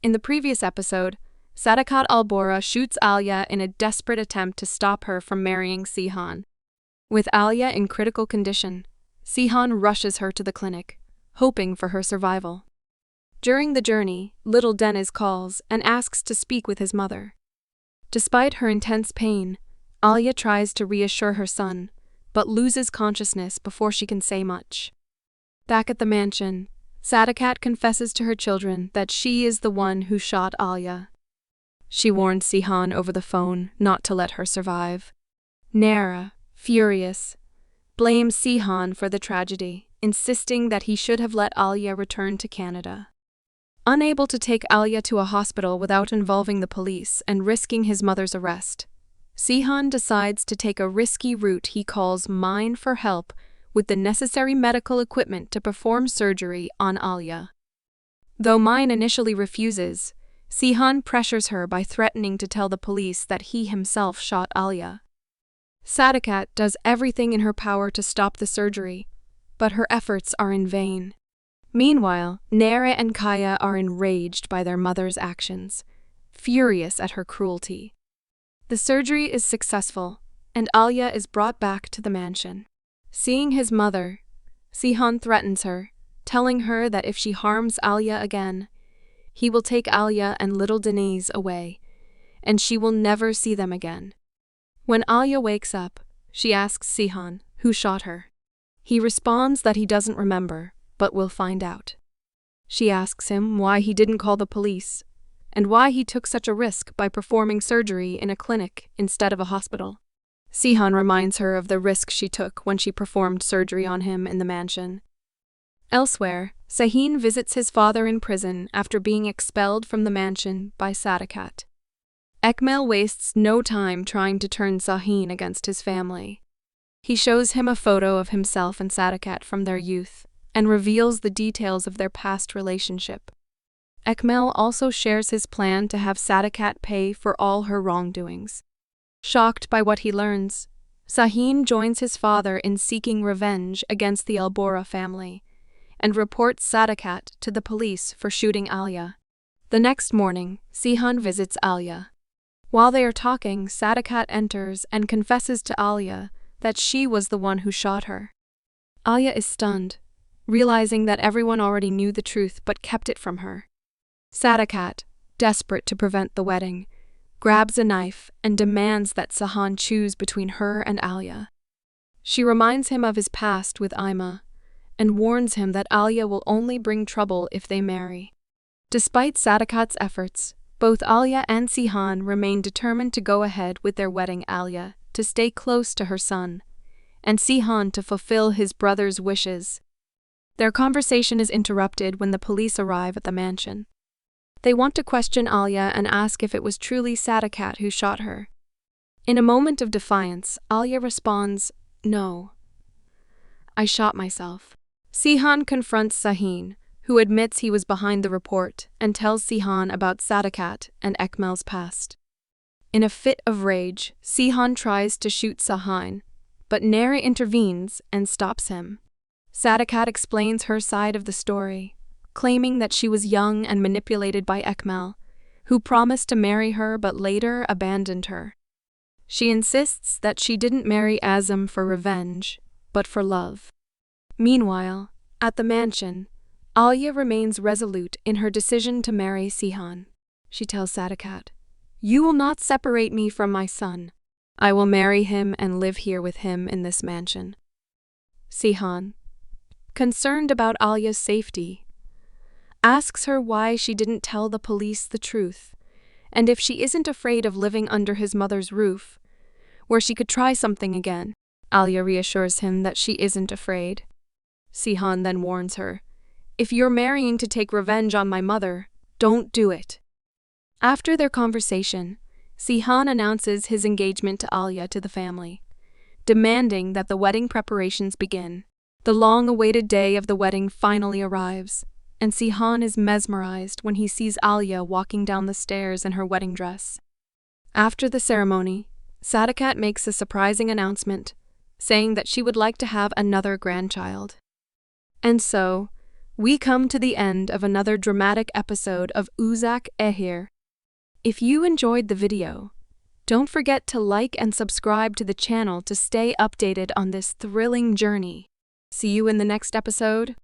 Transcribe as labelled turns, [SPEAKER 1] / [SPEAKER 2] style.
[SPEAKER 1] In the previous episode, Sadakat Albora shoots Alya in a desperate attempt to stop her from marrying Sihan. With Alya in critical condition, Sihan rushes her to the clinic, hoping for her survival. During the journey, little Deniz calls and asks to speak with his mother. Despite her intense pain, Alya tries to reassure her son, but loses consciousness before she can say much. Back at the mansion, Sadakat confesses to her children that she is the one who shot Alya. She warns Sihan over the phone not to let her survive. Nera, furious, blames Sihan for the tragedy, insisting that he should have let Alya return to Canada. Unable to take Alya to a hospital without involving the police and risking his mother's arrest, Sihan decides to take a risky route he calls Mine for help with the necessary medical equipment to perform surgery on Alya. Though Mine initially refuses, Sihan pressures her by threatening to tell the police that he himself shot Alya. Sadakat does everything in her power to stop the surgery, but her efforts are in vain. Meanwhile, Nera and Kaya are enraged by their mother's actions, furious at her cruelty. The surgery is successful, and Alya is brought back to the mansion. Seeing his mother, Sihan threatens her, telling her that if she harms Alya again, he will take Alya and little Deniz away, and she will never see them again. When Alya wakes up, she asks Sihan who shot her. He responds that he doesn't remember, but will find out. She asks him why he didn't call the police, and why he took such a risk by performing surgery in a clinic instead of a hospital. Sihan reminds her of the risk she took when she performed surgery on him in the mansion. Elsewhere, Sahin visits his father in prison after being expelled from the mansion by Sadakat. Ekmel wastes no time trying to turn Sahin against his family. He shows him a photo of himself and Sadakat from their youth, and reveals the details of their past relationship. Ekmel also shares his plan to have Sadakat pay for all her wrongdoings. Shocked by what he learns, Sahin joins his father in seeking revenge against the Albora family, and reports Sadakat to the police for shooting Alya. The next morning, Sihan visits Alya. While they are talking, Sadakat enters and confesses to Alya that she was the one who shot her. Alya is stunned, realizing that everyone already knew the truth but kept it from her. Sadakat, desperate to prevent the wedding, grabs a knife and demands that Sihan choose between her and Alya. She reminds him of his past with Ima, and warns him that Alya will only bring trouble if they marry. Despite Sadakat's efforts, both Alya and Sihan remain determined to go ahead with their wedding. Alya to stay close to her son, and Sihan to fulfill his brother's wishes. Their conversation is interrupted when the police arrive at the mansion. They want to question Alya and ask if it was truly Sadakat who shot her. In a moment of defiance, Alya responds, "No, I shot myself." Sihan confronts Sahin, who admits he was behind the report, and tells Sihan about Sadakat and Ekmel's past. In a fit of rage, Sihan tries to shoot Sahin, but Nera intervenes and stops him. Sadakat explains her side of the story, claiming that she was young and manipulated by Ekmel, who promised to marry her but later abandoned her. She insists that she didn't marry Azam for revenge, but for love. Meanwhile, at the mansion, Alya remains resolute in her decision to marry Sihan. She tells Sadakat, "You will not separate me from my son. I will marry him and live here with him in this mansion." Sihan, concerned about Alya's safety, asks her why she didn't tell the police the truth, and if she isn't afraid of living under his mother's roof, where she could try something again. Alya reassures him that she isn't afraid. Sihan then warns her, "If you're marrying to take revenge on my mother, don't do it." After their conversation, Sihan announces his engagement to Alya to the family, demanding that the wedding preparations begin. The long-awaited day of the wedding finally arrives, and Sihan is mesmerized when he sees Alya walking down the stairs in her wedding dress. After the ceremony, Sadakat makes a surprising announcement, saying that she would like to have another grandchild. And so, we come to the end of another dramatic episode of Uzak Şehir. If you enjoyed the video, don't forget to like and subscribe to the channel to stay updated on this thrilling journey. See you in the next episode.